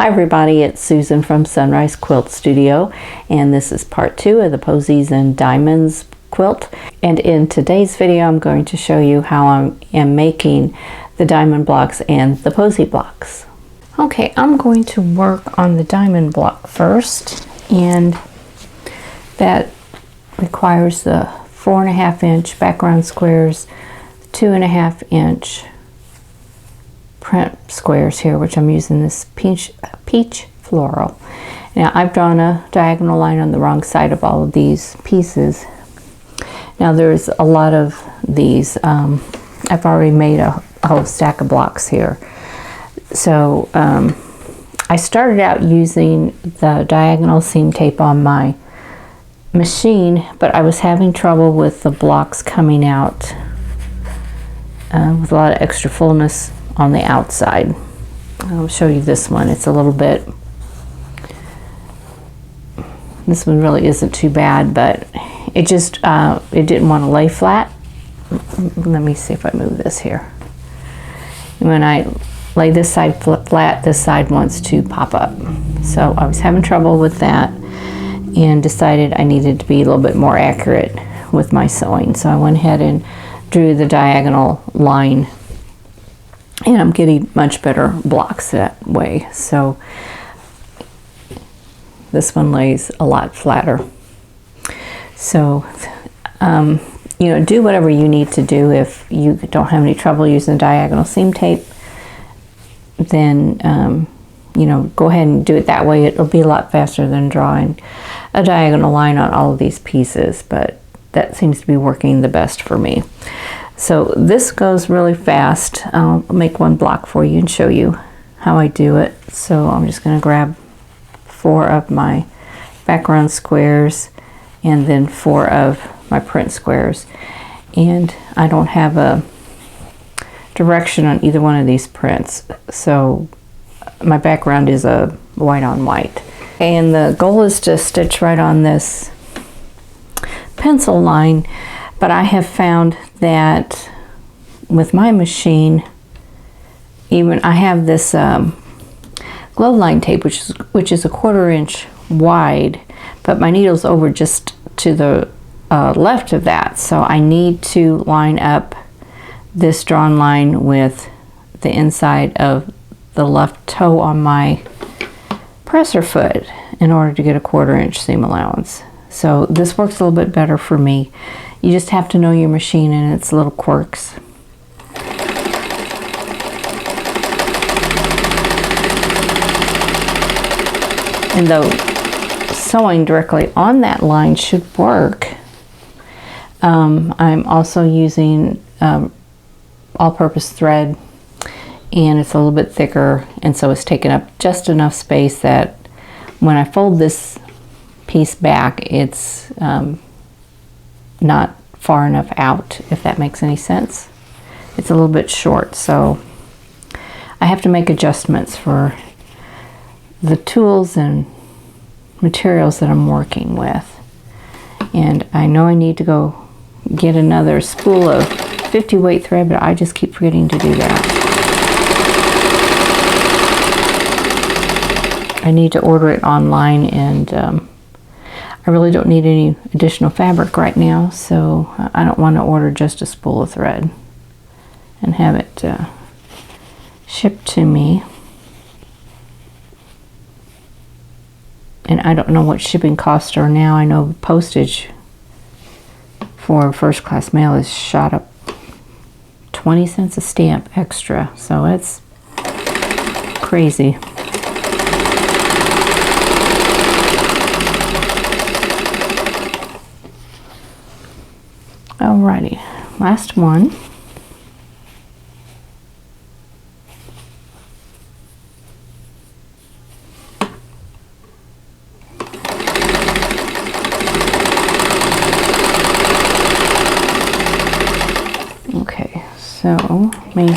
Hi everybody, it's Susan from Sunrise Quilt Studio, and this is part 2 of the Posies and Diamonds quilt. And in today's video I'm going to show you how I am making the diamond blocks and the posy blocks. Okay, I'm going to work on the diamond block first, and that requires the 4.5-inch background squares, 2.5-inch print squares here, which I'm using this peach floral. Now I've drawn a diagonal line on the wrong side of all of these pieces. Now there's a lot of these. I've already made a whole stack of blocks here. So I started out using the diagonal seam tape on my machine, but I was having trouble with the blocks coming out with a lot of extra fullness on the outside. I'll show you this one. It's a little bit, this one really isn't too bad, but it just it didn't want to lay flat. Let me see if I move this here. When I lay this side flat, this side wants to pop up. So I was having trouble with that and decided I needed to be a little bit more accurate with my sewing. So I went ahead and drew the diagonal line, and I'm getting much better blocks that way. So this one lays a lot flatter. So you know, do whatever you need to do. If you don't have any trouble using diagonal seam tape, then you know, go ahead and do it that way. It'll be a lot faster than drawing a diagonal line on all of these pieces, but that seems to be working the best for me. So this goes really fast. I'll make one block for you and show you how I do it. So I'm just going to grab 4 of my background squares and then 4 of my print squares. And I don't have a direction on either one of these prints, so my background is a white on white. And the goal is to stitch right on this pencil line, but I have found that with my machine, even I have this glow line tape, which is a 1/4 inch wide, but my needle's over just to the left of that, so I need to line up this drawn line with the inside of the left toe on my presser foot in order to get a 1/4 inch seam allowance. So this works a little bit better for me. You just have to know your machine and its little quirks. And though sewing directly on that line should work, I'm also using all-purpose thread, and it's a little bit thicker, and so it's taking up just enough space that when I fold this piece back, it's not far enough out, if that makes any sense. It's a little bit short, so I have to make adjustments for the tools and materials that I'm working with. And I know I need to go get another spool of 50 weight thread, but I just keep forgetting to do that. I need to order it online, and I really don't need any additional fabric right now, so I don't want to order just a spool of thread and have it shipped to me. And I don't know what shipping costs are now. I know postage for first class mail is shot up 20 cents a stamp extra, so it's crazy. Alrighty, last one. Okay, so let me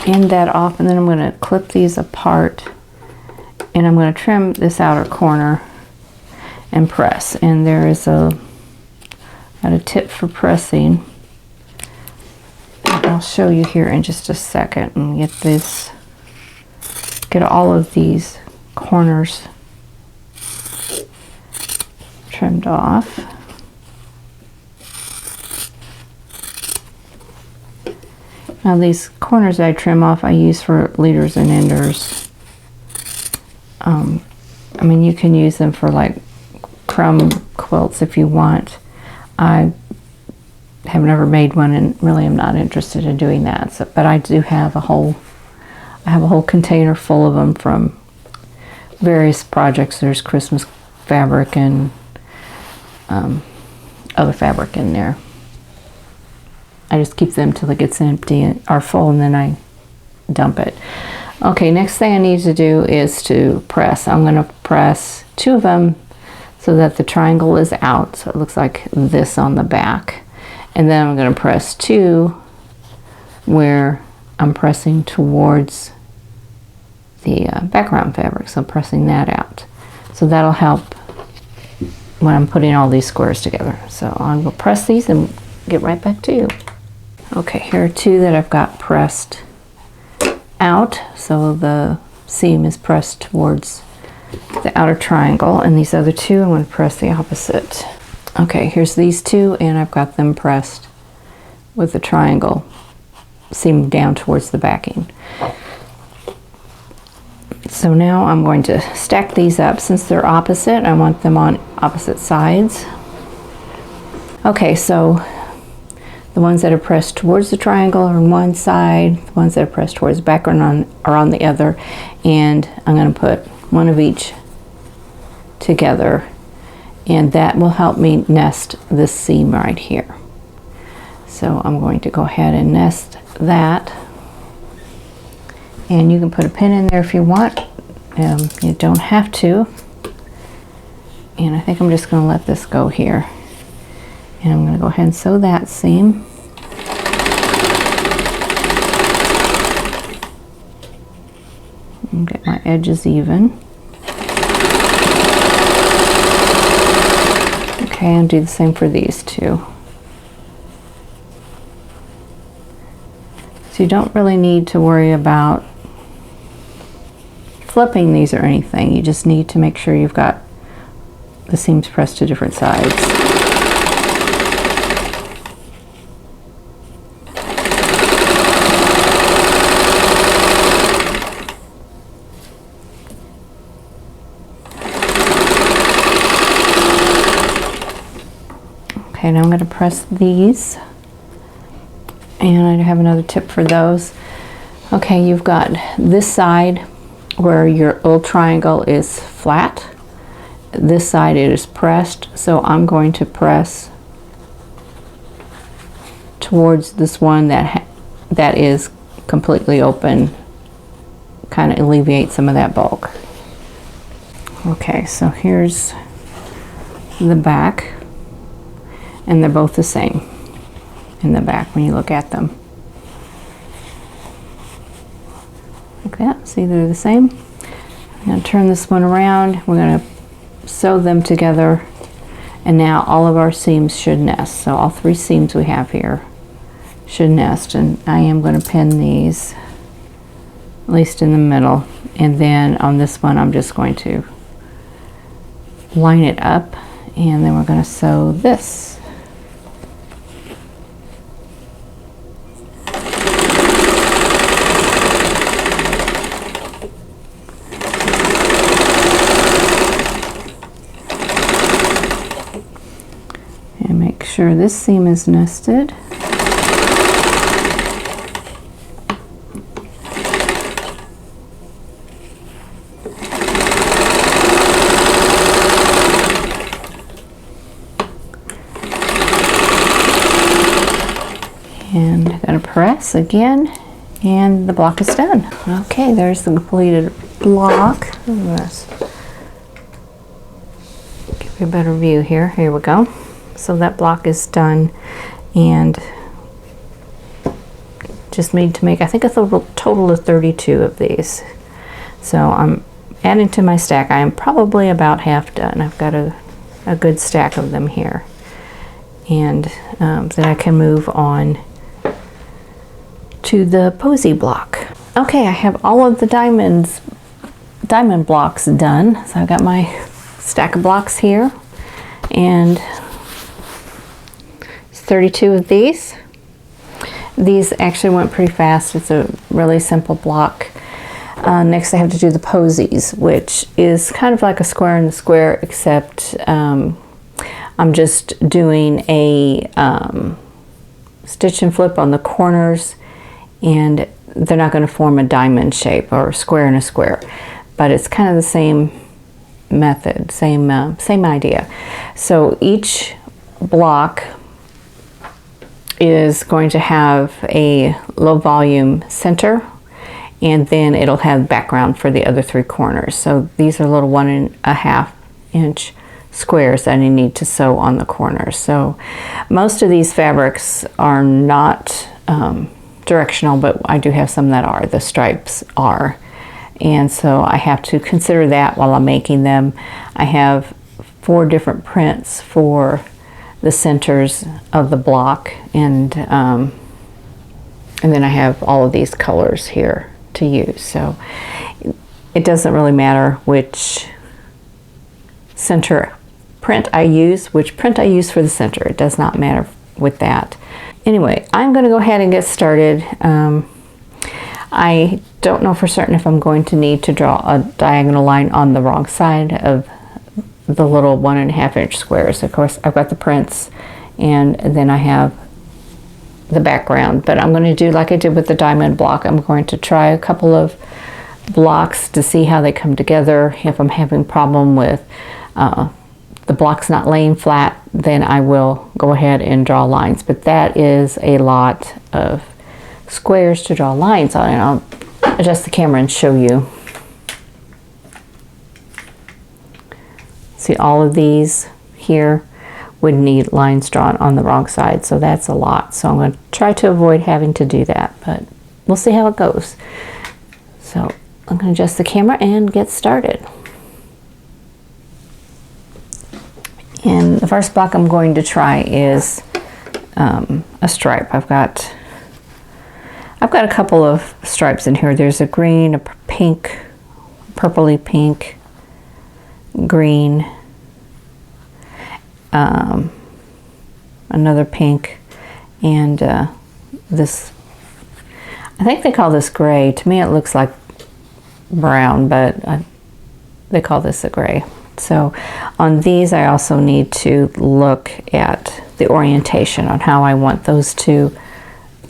end that off, and then I'm going to clip these apart, and I'm going to trim this outer corner and press. And there is a tip for pressing. I'll show you here in just a second and get this get all of these corners trimmed off. Now these corners I trim off I use for leaders and enders. I mean, you can use them for like crumb quilts if you want. I have never made one and really am not interested in doing that. So, but I do have a whole container full of them from various projects. There's Christmas fabric and other fabric in there. I just keep them till it gets empty or full, and then I dump it. Okay, next thing I need to do is to press. I'm going to press 2 of them so that the triangle is out, so it looks like this on the back. And then I'm going to press 2 where I'm pressing towards the background fabric, so I'm pressing that out. So that'll help when I'm putting all these squares together. So I will press these and get right back to you. Okay, here are 2 that I've got pressed out, so the seam is pressed towards the outer triangle, and these other 2 I'm going to press the opposite. Okay, here's these 2, and I've got them pressed with the triangle seam down towards the backing. So now I'm going to stack these up. Since they're opposite, I want them on opposite sides. Okay, so the ones that are pressed towards the triangle are on one side, the ones that are pressed towards the background are on the other, and I'm going to put one of each together, and that will help me nest this seam right here. So I'm going to go ahead and nest that, and you can put a pin in there if you want. You don't have to, and I think I'm just going to let this go here. And I'm going to go ahead and sew that seam. And get my edges even. Okay, and do the same for these 2. So you don't really need to worry about flipping these or anything. You just need to make sure you've got the seams pressed to different sides. Okay, now I'm going to press these, and I have another tip for those. Okay, you've got this side where your little triangle is flat. This side it is pressed, so I'm going to press towards this one that is completely open, kind of alleviate some of that bulk. Okay, so here's the back, and they're both the same in the back when you look at them. Like that, see they're the same. I'm going to turn this one around, we're going to sew them together, and now all of our seams should nest. So all 3 seams we have here should nest, and I am going to pin these at least in the middle, and then on this one I'm just going to line it up, and then we're going to sew this. And make sure this seam is nested. And I'm going to press again, and the block is done. Okay, there's the completed block. Let's give you a better view here. Here we go. So that block is done, and just need to make, I think, a total of 32 of these. So I'm adding to my stack. I am probably about half done. I've got a good stack of them here, and then I can move on to the posy block. Okay, I have all of the diamonds diamond blocks done. So I've got my stack of blocks here, and 32 of these. These actually went pretty fast. It's a really simple block. Next I have to do the posies, which is kind of like a square in the square, except I'm just doing a stitch and flip on the corners, and they're not going to form a diamond shape or a square in a square, but it's kind of the same method, same idea. So each block is going to have a low volume center, and then it'll have background for the other 3 corners. So these are little 1.5 inch squares that I need to sew on the corners. So most of these fabrics are not directional, but I do have some that are. The stripes are, and so I have to consider that while I'm making them. I have 4 different prints for the centers of the block, and then I have all of these colors here to use. So it doesn't really matter which center print I use, which print I use for the center. It does not matter with that. Anyway, I'm going to go ahead and get started. I don't know for certain if I'm going to need to draw a diagonal line on the wrong side of the little 1.5 inch squares. Of course, I've got the prints, and then I have the background, but I'm going to do like I did with the diamond block. I'm going to try a couple of blocks to see how they come together. If I'm having a problem with the blocks not laying flat, then I will go ahead and draw lines, but that is a lot of squares to draw lines on, and I'll adjust the camera and show you. See, all of these here would need lines drawn on the wrong side, so that's a lot. So I'm going to try to avoid having to do that, but we'll see how it goes. So I'm going to adjust the camera and get started. And the first block I'm going to try is a stripe. I've got a couple of stripes in here. There's a green, a pink, purpley pink, green, another pink, and this, I think they call this gray. To me it looks like brown, but they call this a gray. So on these I also need to look at the orientation on how I want those to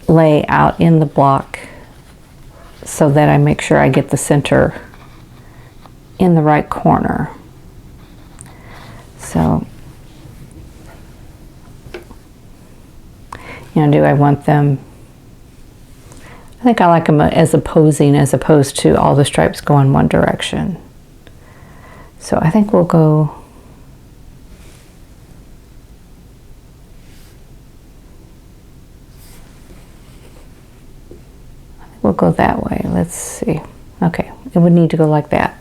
lay out in the block, so that I make sure I get the center in the right corner. So, you know, do I want them, I think I like them as opposing as opposed to all the stripes go in one direction. So I think we'll go that way. Let's see. Okay, it would need to go like that.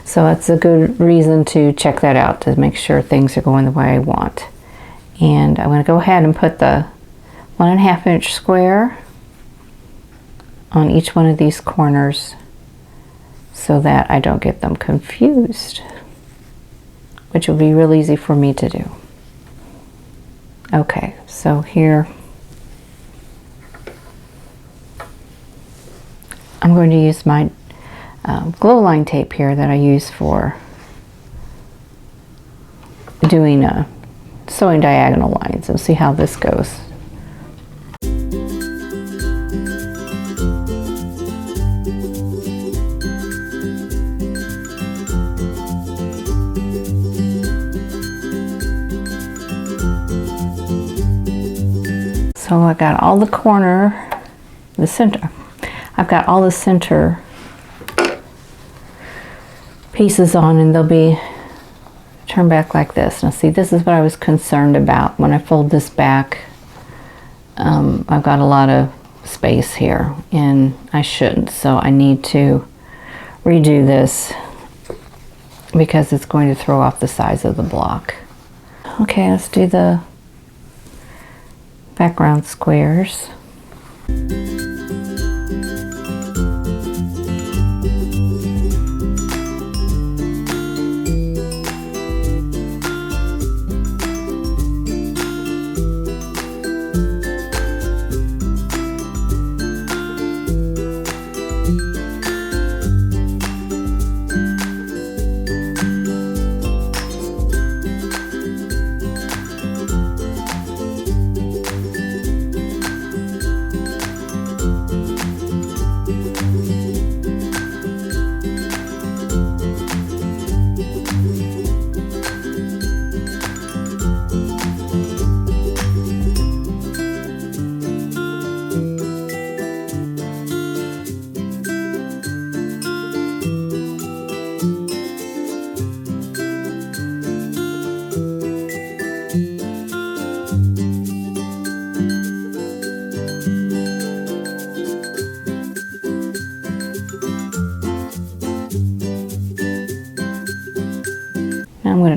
So that's a good reason to check that out, to make sure things are going the way I want. And I'm going to go ahead and put the 1.5 inch square on each one of these corners so that I don't get them confused, which will be real easy for me to do. Okay, so here I'm going to use my glow line tape here that I use for doing sewing diagonal lines, and see how this goes. So I got all the corner, the center. I've got all the center pieces on, and they'll be turned back like this. Now see, this is what I was concerned about when I fold this back. I've got a lot of space here, and I shouldn't, so I need to redo this because it's going to throw off the size of the block. Okay, let's do the background squares.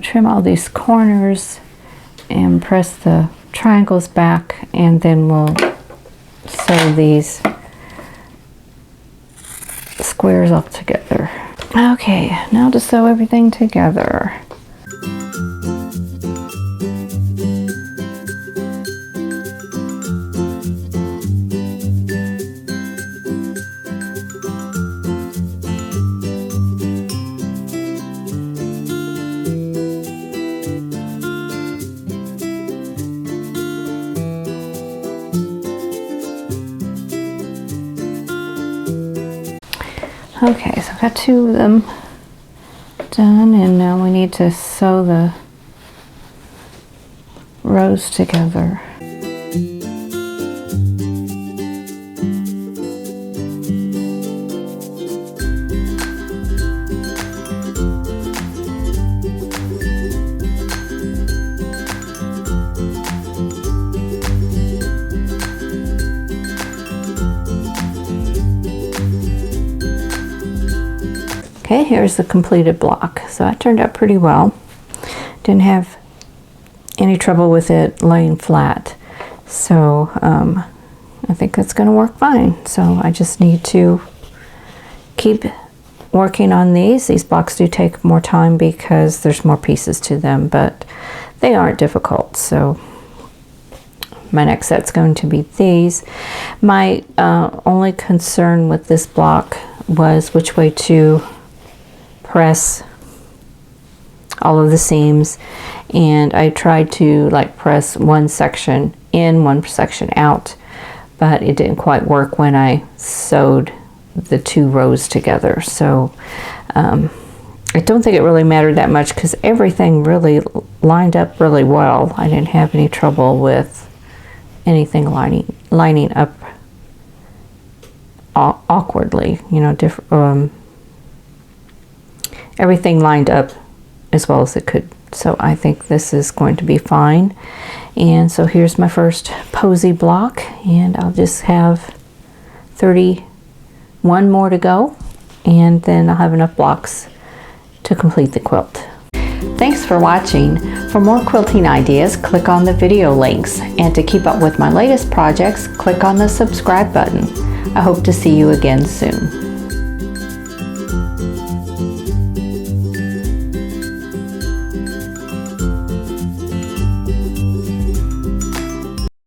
trim all these corners and press the triangles back, and then we'll sew these squares up together. Okay, now to sew everything together. Okay, so I've got 2 of them done, and now we need to sew the rows together. Okay, here's the completed block. So that turned out pretty well. Didn't have any trouble with it laying flat. So I think that's going to work fine. So I just need to keep working on these. These blocks do take more time because there's more pieces to them, but they aren't difficult. So my next set's going to be these. My only concern with this block was which way to press all of the seams, and I tried to like press one section in, one section out, but it didn't quite work when I sewed the 2 rows together. So I don't think it really mattered that much because everything really lined up really well. I didn't have any trouble with anything lining up awkwardly, you know, everything lined up as well as it could. So I think this is going to be fine. And so here's my first posy block, and I'll just have 31 more to go, and then I'll have enough blocks to complete the quilt. Thanks for watching. For more quilting ideas, click on the video links, and to keep up with my latest projects, click on the subscribe button. I hope to see you again soon.